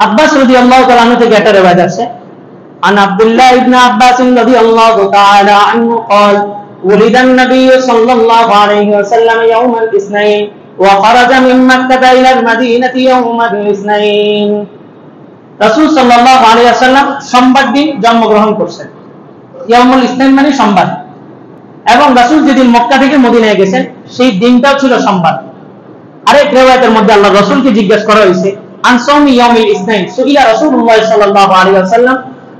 আব্বাস রাদিয়াল্লাহু তাআলা আনহু থেকে একটা রিওয়ায়াত আছে, আন আব্দুল্লাহ ইবনে আব্বাস রাদিয়াল্লাহু তাআলা আনহু قال ولد النبي صلى الله عليه وسلم يوم الاثنين وخرج من مكة إلى المدينة يوم الاثنين। রাসূল সাল্লাল্লাহু আলাইহি ওয়াসাল্লাম সোমবার দিন জন্মগ্রহণ করেছেন। ইয়াউমুল ইসনাইন মানে সোমবার, এবং রাসূল যেদিন মক্কা থেকে মদিনায় গেছেন সেই দিনটাও ছিল সোমবার। আরেক রিওয়ায়াতের মধ্যে আল্লাহ রাসূলকে জিজ্ঞাসা করা হয়েছে আন সাওমি ইয়াউমিল ইসনাইন, সুইলা রাসূলুল্লাহ সাল্লাল্লাহু আলাইহি ওয়াসাল্লাম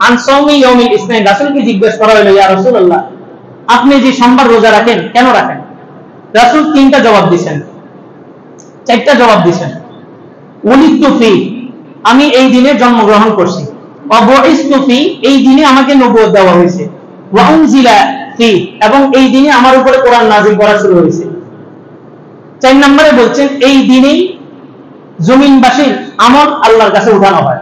আন সাওমি ইয়াউমিল ইসনাইন। রাসূলকে জিজ্ঞাসা করা হলো, ইয়া রাসূলুল্লাহ, আপনি যে সোমবার রোজা রাখেন কেন রাখেন? রাসূল তিনটা জবাব দিয়েছেন, চারটা জবাব দিয়েছেন। উলিদতু ফি, আমি এই দিনে জন্মগ্রহণ করছি। ওয়া বুইসতু ফি, এই দিনে আমাকে নবুয়ত দেওয়া হয়েছে। ওয়া উনজিলা ফি, এবং এই দিনে আমার উপরে কোরআন নাযিল করা শুরু হয়েছে। 4 নম্বরে বলছেন এই দিনেই জমিনবাসীর আমল আল্লাহর কাছে উঠানো হয়।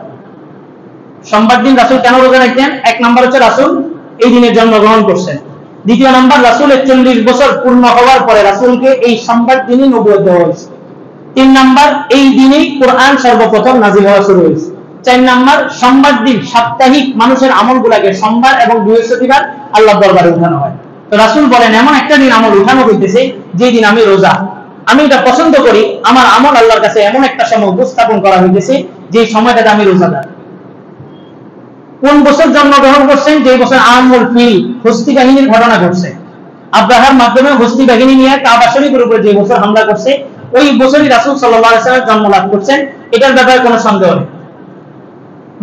সোমবার দিন রাসূল কেন রোজা রাখতেন? 1 নম্বর হচ্ছে রাসূল এই দিনে জন্মগ্রহণ করছেন। দ্বিতীয় নম্বর, রাসূলের 40 বছর পূর্ণ হওয়ার পরে রাসূলকে এই সোমবার দিনই নবুয়ত দেওয়া হয়েছে। 3 নম্বর, এই দিনেই কোরআন সর্বপ্রথম নাযিল হওয়া শুরু হয়েছে। 4 নম্বর, সোমবার দিন সাপ্তাহিক মানুষের আমলগুলোকে সোমবার এবং বৃহস্পতিবার আল্লাহর দরবারে উঠানো হয়। তো রাসূল বলেন এমন একটা দিন আমল উঠানো হইতেছে যে দিন আমি রোজা, আমি এটা পছন্দ করি, আমার আমল আল্লাহর কাছে এমন একটা সময় উপস্থাপন করা হইতেছে যে সময়টাতে আমি রোজাদার। কোন বছর জন্মগ্রহণ করছেন? যে বছর আমুল ফিল, হস্তি বাহিনীর ঘটনা ঘটছে। আব্রাহার মাধ্যমে হস্তি বাহিনী নিয়ে কাবা শরীফের উপরে যে বছর হামলা করছে ওই বছরই রাসূল সাল্লাল্লাহু আলাইহি ওয়াসাল্লাম জন্ম লাভ করছেন। এটার ব্যাপারে কোনো সন্দেহ নেই।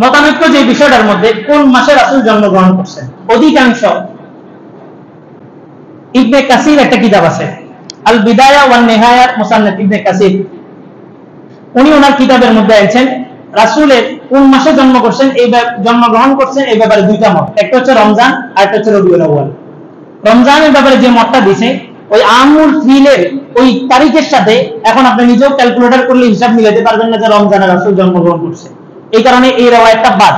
মতানৈক্য যে বিষয়টার মধ্যে কোন মাসে রাসূল জন্মগ্রহণ করছেন, অধিকাংশ ইবনে কাসির একটা কিতাব আছে আল বিদায়া ওয়ান নিহায়া, মুসান্নাফ ইবনে কাসির, উনি ওনার কিতাবের মধ্যে আছেন রাসূলের কোন মাসে জন্মগ্রহণ করছেন এই ব্যাপারে দুইটা মত, একটা হচ্ছে রমজান আর একটা হচ্ছে রবিউল আউয়াল। রমজানের ব্যাপারে যে মতটা দিয়েছে ওই আমুল ফিলের ওই তারিখের সাথে এখন আপনি নিজেও ক্যালকুলেটর করলে হিসাব মিলাতে পারবেন না যে রমজানে রাসূল জন্মগ্রহণ করছে, এই কারণে এই রিওয়ায়াতটা বাদ।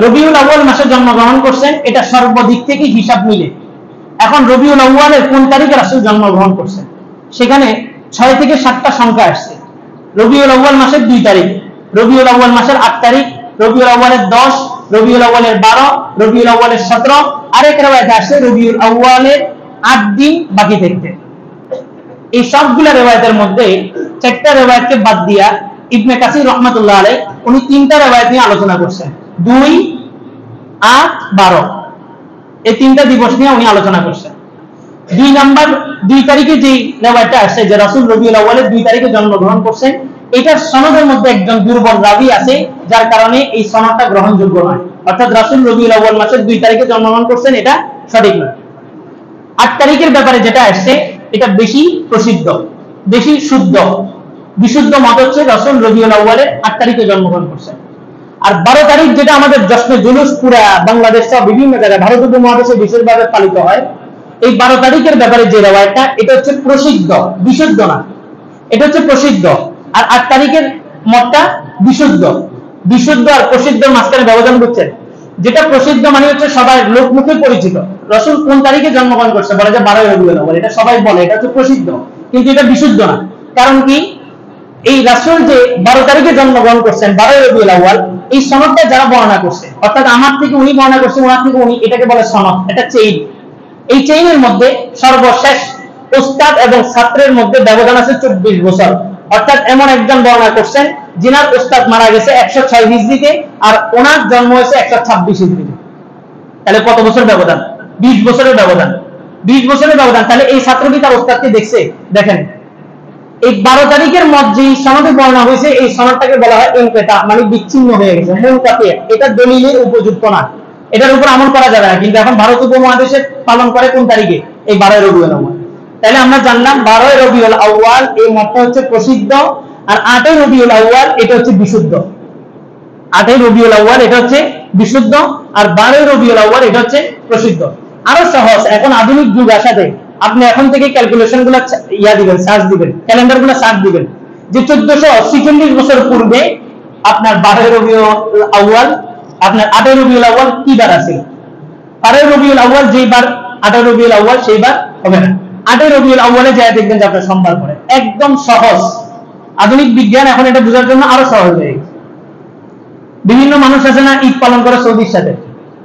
রবিউল আউয়াল মাসে জন্মগ্রহণ করছেন এটা সর্বদিক থেকে হিসাব মিলে। এখন রবিউল আউয়ালের কোন তারিখে রাসূল জন্মগ্রহণ করছেন সেখানে 6 থেকে 7টা সংখ্যা আসছে। রবিউল আউয়াল মাসের 2 তারিখ, রবিউল আউয়াল মাসের 8 তারিখ, রবিউল আউয়ালের 10, রবিউল আউয়ালের 12, রবিউল আউয়ালের 17, আরেক রিওয়ায়াতে আসছে রবিউল আউয়ালের 8 দিন বাকি থাকতে। এই সবগুলা রিওয়ায়াতের মধ্যে 4টা রিওয়ায়াতকে বাদ দিয়া ইবনে কাসির রাহমাতুল্লাহ আলাইহি উনি 3টা রিওয়ায়াত নিয়ে আলোচনা করছেন। 2, 8, 12 এই 3টা দিবস নিয়ে উনি আলোচনা করছেন। 2 নাম্বার 2 তারিখে যে রিওয়ায়াতটা আসছে যে রাসূল রবিউল আউয়ালের 2 তারিখে জন্মগ্রহণ করছেন, এটা সনদের মধ্যে একজন দুর্বল রাবী আছে যার কারণে এই সনদটা গ্রহণযোগ্য নয়। অর্থাৎ রাসূল রবিউল আউয়াল মাসের 2 তারিখে জন্মগ্রহণ করছেন এটা সঠিক নয়। 8 তারিখের ব্যাপারে যেটা আসছে এটা বেশি প্রসিদ্ধ, বেশি শুদ্ধ, বিশুদ্ধ মত হচ্ছে রাসূল রবিউল আউয়ালের 8 তারিখে জন্মগ্রহণ করছেন। আর 12 তারিখ যেটা আমাদের জশ্নে জুলুস পুরা বাংলাদেশ সহ বিভিন্ন জায়গায় ভারত উপমহাদেশে বিশেষভাবে পালিত হয়, এই 12 তারিখের ব্যাপারে যে রিওয়ায়াতটা এটা হচ্ছে প্রসিদ্ধ, বিশুদ্ধ না, এটা হচ্ছে প্রসিদ্ধ। আর 8 তারিখের মতটা বিশুদ্ধ। বিশুদ্ধ আর প্রসিদ্ধের মাঝখানে ব্যবধান বুঝছেন? যেটা প্রসিদ্ধ মানে হচ্ছে সবাই লোকমুখে পরিচিত। রাসূল কোন তারিখে জন্মগ্রহণ করছে বলে যে 12 রবিউল আউয়াল, এটা সবাই বলে, এটা হচ্ছে প্রসিদ্ধ, কিন্তু এটা বিশুদ্ধ না। কারণ কি? এই রাসূল যে 12 তারিখে জন্মগ্রহণ করছেন 12 রবিউল আউয়াল, এই সনদটা যারা বর্ণনা করছে অর্থাৎ আমার থেকে উনি বর্ণনা করছেন, ওনার থেকে উনি, এটাকে বলে সনদ, এটা চেইন। এই চেইনের মধ্যে সর্বশেষ উস্তাদ এবং ছাত্রের মধ্যে ব্যবধান আছে 24 বছর। অর্থাৎ এমন একজন বর্ণনা করছেন যিনার উস্তাদ মারা গেছে 106 হিজরিতে আর ওনার জন্ম হয়েছে 126 হিজরিতে। তাহলে কত বছর ব্যবধান? 20 বছরের ব্যবধান। 20 বছরের ব্যবধান। তাহলে এই ছাত্রটি তার উস্তাদকে দেখছে। দেখেন এই 12 তারিখের মধ্যে সনদে বর্ণনা হয়েছে, এই সনদটাকে বলা হয় ইনকিতা, মানে বিচ্ছিন্ন হয়ে গেছে, মুনকাতি। এটা দলিলের উপযুক্ত না, এটার উপর আমল করা যাবে না। কিন্তু এখন ভারত উপমহাদেশে পালন করে কোন তারিখে? এই 12 রবিউল আউয়াল। তাহলে আমরা জানলাম 12 রবিউল আউয়াল এই মতটা হচ্ছে প্রসিদ্ধ, আর 8 রবিউল আউয়াল এটা হচ্ছে বিশুদ্ধ। 8 রবিউল আউয়াল এটা হচ্ছে বিশুদ্ধ, আর 12 রবিউল আউয়াল এটা হচ্ছে প্রসিদ্ধ। আরো সহজ, এখন আধুনিক যুগ আসাতে আপনি এখন থেকে ক্যালকুলেশন গুলো দিবেন, সার্চ দিবেন, ক্যালেন্ডার গুলো সার্চ দিবেন যে 1446 বছর পূর্বে আপনার 12 রবিউল আউয়াল, আপনার 8 রবিউল আউয়াল কি বার আছে? 12 রবিউল আউয়াল যেই বার 8 রবিউল আউয়াল সেই বার হবে না। 8 রবিউল আউয়ালে যায় দেখবেন যে আপনার সোমবার পড়ে। একদম সহজ। আধুনিক বিজ্ঞান এখন এটা বোঝার জন্য আরো সহজ হয়ে গেছে। বিভিন্ন মানুষ আছে না ঈদ পালন করে সৌদির সাথে,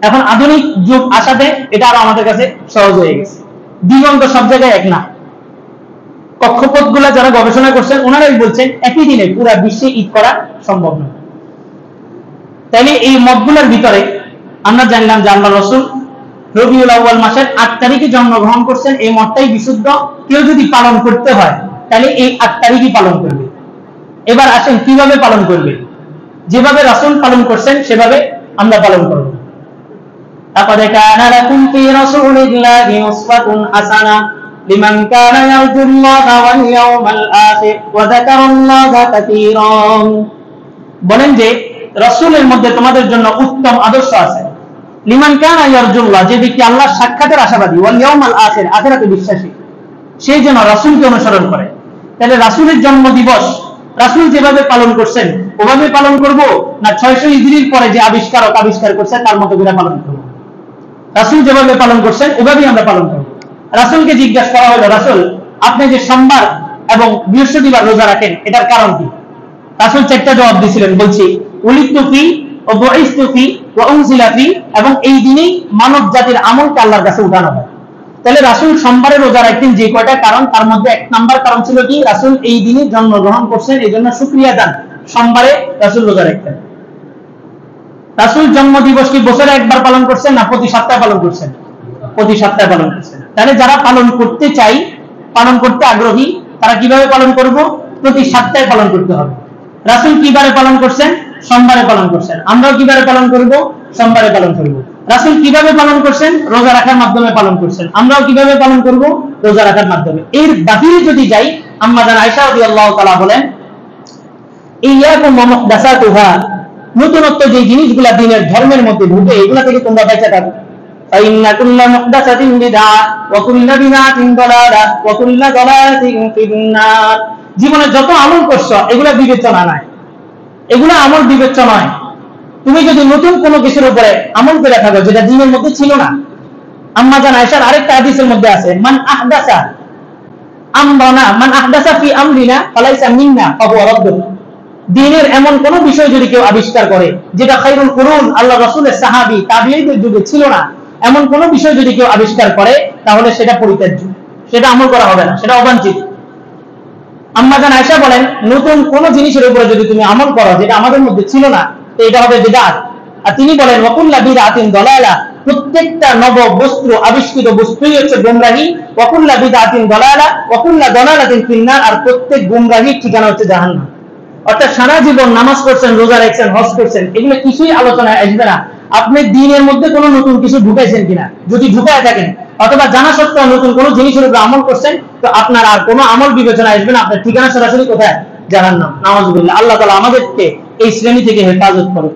এখন আধুনিক যুগ আসাতে এটা আরো আমাদের কাছে সহজ হয়ে গেছে। দিগন্ত সব জায়গায় এক না। কক্ষপথ গুলা যারা গবেষণা করছেন ওনারাই বলছেন একই দিনে পুরা বিশ্বে ঈদ করা সম্ভব নয়। তাইলে এই মতগুলোর ভিতরে আমরা জানলাম যে আল্লাহ রাসূল রবিউল আউয়াল মাসের 8 তারিখে জন্মগ্রহণ করছেন, এই মতটাই বিশুদ্ধ। কেউ যদি পালন করতে হয় তাহলে এই 8 তারিখই পালন করবে। এবার আসেন কিভাবে পালন করবে। যেভাবে রাসূল পালন করছেন সেভাবে আমরা পালন করব। লাকাদ কানা লাকুম ফি রাসূলিল্লাহি উসওয়াতুন হাসানাহ লিমান কানা ইয়ারজুল্লাহা ওয়াল ইয়াওমাল আখির ওয়া যাকারাল্লাহা কাসীরান। বলেন যে রাসূলের মধ্যে তোমাদের জন্য উত্তম আদর্শ আছে। লিমান কানা ইয়ারজুল্লাহ, যে ব্যক্তি আল্লাহর সাক্ষাতের আশাবাদী, ওয়াল ইয়াউমাল আখির, আখিরাতে বিশ্বাসী, সেই যেন রাসূলকে অনুসরণ করে। তাহলে রাসূলের জন্ম দিবস রাসূল যেভাবে পালন করছেন ওভাবে পালন করব, না 600 হিজরির পরে যে আবিষ্কারক আবিষ্কার করছে তার মতো করে পালন করব? রাসূল যেভাবে পালন করছেন ওভাবেই আমরা পালন করব। রাসূলকে জিজ্ঞাসা করা হলো, রাসূল আপনি যে সোমবার এবং বৃহস্পতিবার রোজা রাখেন এটার কারণ কি? রাসূল 4টা জবাব দিয়েছিলেন, বলছি উলিদতু ফি ওয়া বুইসতু ফি ওয়া উনজিলা ফি, এবং এই দিনেই মানব জাতির আমলকে আল্লাহর কাছে উঠানো হয়। তাহলে রাসূল সোমবারে রোজা রাখতেন যে কয়টা কারণ, তার মধ্যে 1 নাম্বার কারণ ছিল কি? রাসূল এই দিনে জন্মগ্রহণ করছেন, এজন্য শুকরিয়া দান সোমবারে রাসূল রোজা রাখতেন। রাসূল জন্ম দিবস কি বছরে একবার পালন করছেন না প্রতি সপ্তাহে পালন করছেন? প্রতি সপ্তাহে পালন করছেন। তাহলে যারা পালন করতে চাই, পালন করতে আগ্রহী, তারা কিভাবে পালন করব? প্রতি সপ্তাহে পালন করতে হবে। রাসূল কিবারে পালন করছেন? সোমবারে পালন করছেন। আমরাও কিবারে পালন করব? সোমবারে পালন করব। রাসূল কিভাবে পালন করছেন? রোজা রাখার মাধ্যমে পালন করছেন। আমরাও কিভাবে পালন করব? রোজা রাখার মাধ্যমে। এর বাহিরে যদি যাই, আম্মা জান আয়েশা রাদিয়াল্লাহু তাআলা বলেন, ইয়াকুম ওয়া মুহদাসাতুহা, নতুনত্ব যে জিনিসগুলা দিনের ধর্মের মধ্যে ঢুকে এগুলা থেকে তোমরা বেঁচে থাকো। ফাইন্না কুল্লা মুহদাসাতিন বিদআ ওয়া কুল্লা বিদআতিন দালালা ওয়া কুল্লা দালালাতিন ফিন্নার। জীবনে যত আমল করছো এগুলা বিবেচনা নাই, এগুলা আমল বিবেচনা নয়। তুমি যদি নতুন কোনো কিছুর উপরে আমল করে থাকো যেটা দিনের মধ্যে ছিল না, আম্মা জান আয়েশার আরেকটা হাদিসের মধ্যে আছে, মান আহদাসা আমরানা মান আহদাসা ফি আমরিনা ফালাইসা মিন্না ফাহুয়া রাদ্দুন। দ্বীনের এমন কোন বিষয় যদি কেউ আবিষ্কার করে যেটা খায়রুল কুরুন আল্লাহ রাসূলের সাহাবী তাবিঈদের যুগে ছিল না, এমন কোন বিষয় যদি কেউ আবিষ্কার করে তাহলে সেটা পরিত্যাজ্য, সেটা আমল করা হবে না, সেটা অবাঞ্ছিত। আম্মা জান আয়েশা বলেন, নতুন কোন জিনিসের উপরে যদি তুমি আমল করো যেটা আমাদের মধ্যে ছিল না, তো এটা হবে বিদআত। আর তিনি বলেন ওয়া কুল্লা বিদআতিন দালালা, প্রত্যেকটা নব বস্তু আবিষ্কৃত বস্তুই হচ্ছে গোমরাহি। ওয়া কুল্লা বিদআতিন দালালা ওয়া কুল্লা দালালাতিন ফিন্নার, আর প্রত্যেক গোমরাহির ঠিকানা হচ্ছে জাহান্নাম। অর্থাৎ সারা জীবন নামাজ পড়ছেন, রোজা রাখছেন, হজ করছেন, এগুলো কিছুই আলোচনায় আসবে না। আপনি দ্বীনের মধ্যে কোনো নতুন কিছু ঢুকাইছেন কিনা, যদি ঢুকায় থাকেন অথবা জানা সত্ত্বেও নতুন কোনো জিনিসের উপর আমল করছেন, তো আপনার আর কোনো আমল বিবেচনা আসবে না, আপনার ঠিকানা সরাসরি কোথায়? জাহান্নাম। নাউযুবিল্লাহ। আল্লাহ তাআলা আমাদেরকে এই শ্রেণী থেকে হেফাজত করুন।